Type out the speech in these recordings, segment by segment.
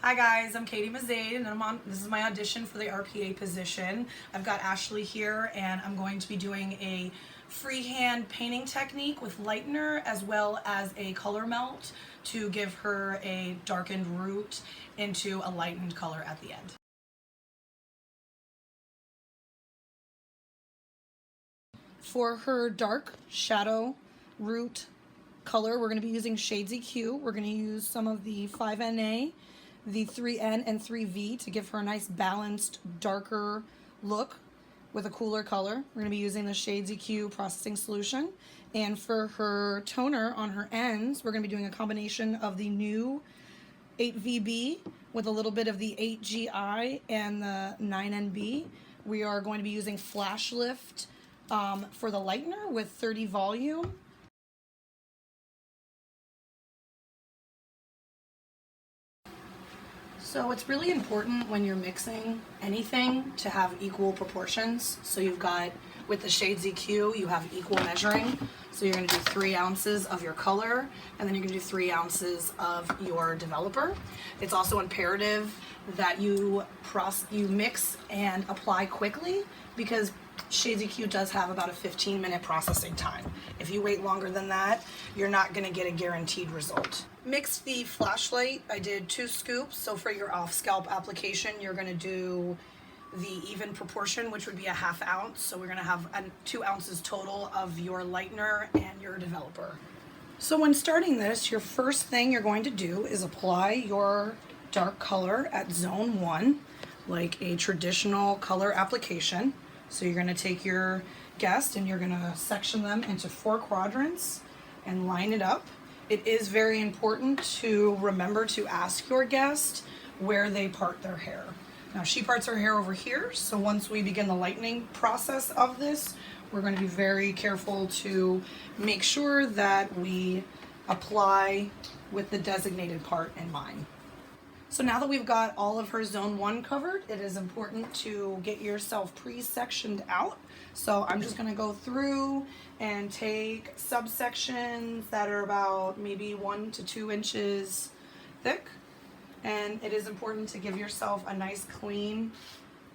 Hi guys, I'm Katie Mazade and this is my audition for the RPA position. I've got Ashley here and I'm going to be doing a freehand painting technique with lightener as well as a color melt to give her a darkened root into a lightened color at the end. For her dark shadow root color, we're going to be using Shades EQ. We're going to use some of the 5NA, the 3N, and 3V to give her a nice balanced, darker look with a cooler color. We're going to be using the Shades EQ processing solution. And for her toner on her ends, we're going to be doing a combination of the new 8VB with a little bit of the 8GI and the 9NB. We are going to be using Flash Lift for the lightener with 30 volume. So it's really important when you're mixing anything to have equal proportions. So you've got, with the Shades EQ, you have equal measuring. So you're going to do 3 ounces of your color, and then you're going to do 3 ounces of your developer. It's also imperative that you mix and apply quickly, because Shades EQ does have about a 15-minute processing time. If you wait longer than that, you're not going to get a guaranteed result. Mixed the flashlight. I did 2 scoops. So for your off-scalp application, you're going to do the even proportion, which would be a 1/2 ounce. So we're going to have 2 ounces total of your lightener and your developer. So when starting this, your first thing you're going to do is apply your dark color at zone 1, like a traditional color application. So you're going to take your guest and you're going to section them into 4 quadrants and line it up. It is very important to remember to ask your guest where they part their hair. Now she parts her hair over here, so once we begin the lightening process of this, we're going to be very careful to make sure that we apply with the designated part in mind. So now that we've got all of her zone 1 covered, it is important to get yourself pre-sectioned out. So I'm just going to go through and take subsections that are about maybe 1 to 2 inches thick. And it is important to give yourself a nice clean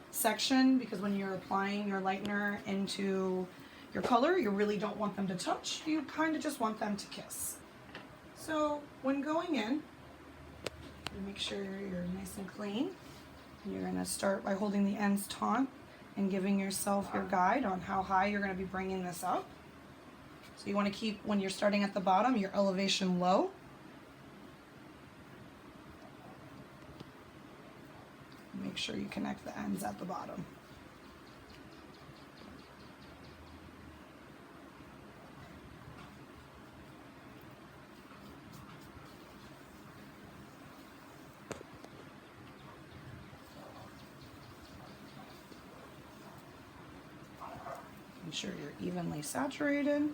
section, because when you're applying your lightener into your color, you really don't want them to touch. You kind of just want them to kiss. So when going in, make sure you're nice and clean. You're going to start by holding the ends taut and giving yourself your guide on how high you're going to be bringing this up. So you want to keep, when you're starting at the bottom, your elevation low. Make sure you connect the ends at the bottom. Make sure you're evenly saturated.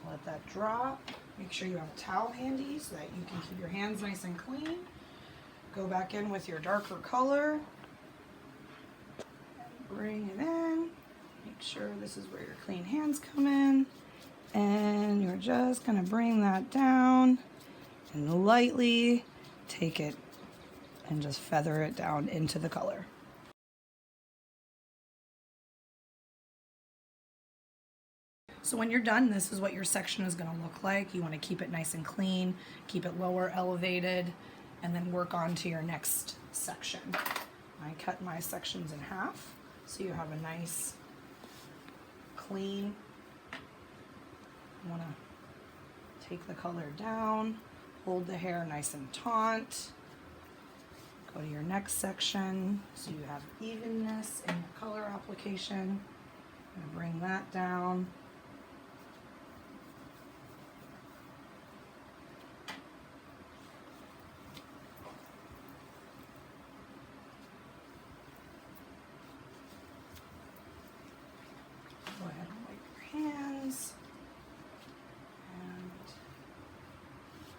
Let that drop. Make sure you have a towel handy so that you can keep your hands nice and clean. Go back in with your darker color. Bring it in. Make sure this is where your clean hands come in. And you're just going to bring that down and lightly take it and just feather it down into the color. So when you're done, this is what your section is going to look like. You want to keep it nice and clean, keep it lower elevated, and then work on to your next section. I cut my sections in half, so you have a nice, clean. You want to take the color down, hold the hair nice and taut. Go to your next section, so you have evenness in your color application. I'm going to bring that down. Go ahead and wipe your hands and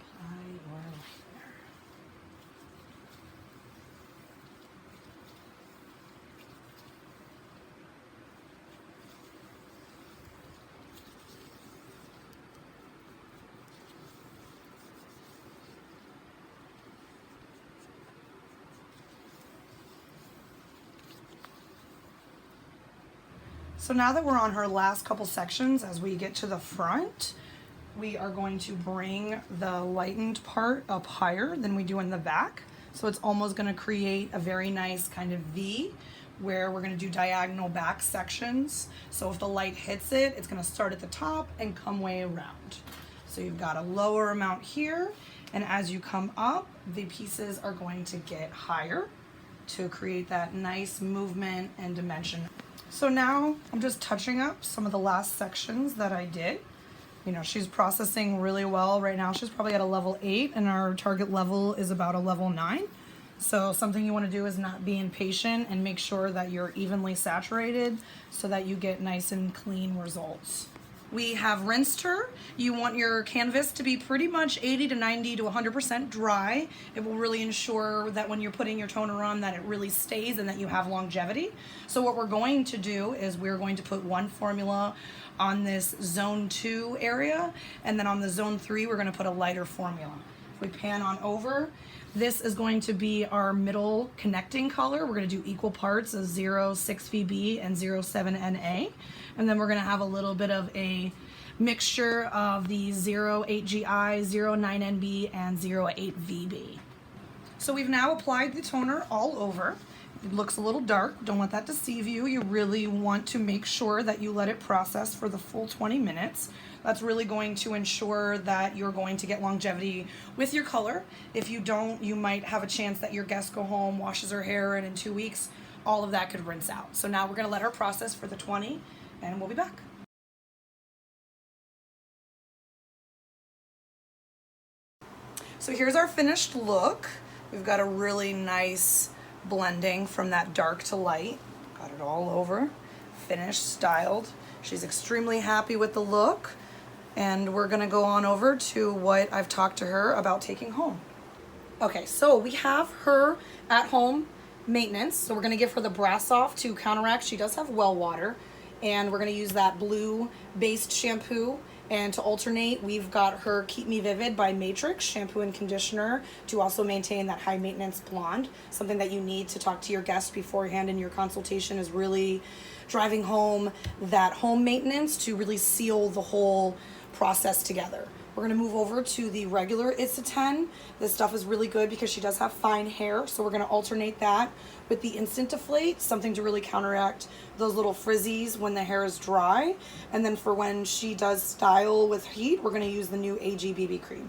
apply your lightener. So now that we're on her last couple sections, as we get to the front, we are going to bring the lightened part up higher than we do in the back. So it's almost going to create a very nice kind of V where we're going to do diagonal back sections. So if the light hits it, it's going to start at the top and come way around. So you've got a lower amount here, and as you come up, the pieces are going to get higher to create that nice movement and dimension. So now I'm just touching up some of the last sections that I did. You know, she's processing really well right now. She's probably at a level 8 and our target level is about a level 9. So something you want to do is not be impatient and make sure that you're evenly saturated so that you get nice and clean results. We have rinsed her. You want your canvas to be pretty much 80 to 90 to 100% dry. It will really ensure that when you're putting your toner on that it really stays and that you have longevity. So what we're going to do is we're going to put one formula on this zone 2 area, and then on the zone 3 we're going to put a lighter formula. If we pan on over, this is going to be our middle connecting color. We're going to do equal parts of 06VB and 07NA. And then we're going to have a little bit of a mixture of the 08GI, 09NB, and 08VB. So we've now applied the toner all over. It looks a little dark. Don't let that deceive you. You really want to make sure that you let it process for the full 20 minutes. That's really going to ensure that you're going to get longevity with your color. If you don't, you might have a chance that your guest go home, washes her hair, and in 2 weeks, all of that could rinse out. So now we're going to let her process for the 20, and we'll be back. So here's our finished look. We've got a really nice blending from that dark to light. Got it all over, finished, styled. She's extremely happy with the look, and we're gonna go on over to what I've talked to her about taking home. Okay, so we have her at home maintenance. So we're gonna give her the brass off to counteract. She does have well water, and we're gonna use that blue based shampoo. And to alternate, we've got her Keep Me Vivid by Matrix shampoo and conditioner to also maintain that high maintenance blonde. Something that you need to talk to your guest beforehand in your consultation is really driving home that home maintenance to really seal the whole process together. We're gonna move over to the regular It's a 10. This stuff is really good because she does have fine hair, so we're gonna alternate that with the Instant Deflate, something to really counteract those little frizzies when the hair is dry. And then for when she does style with heat, we're gonna use the new AG BB cream.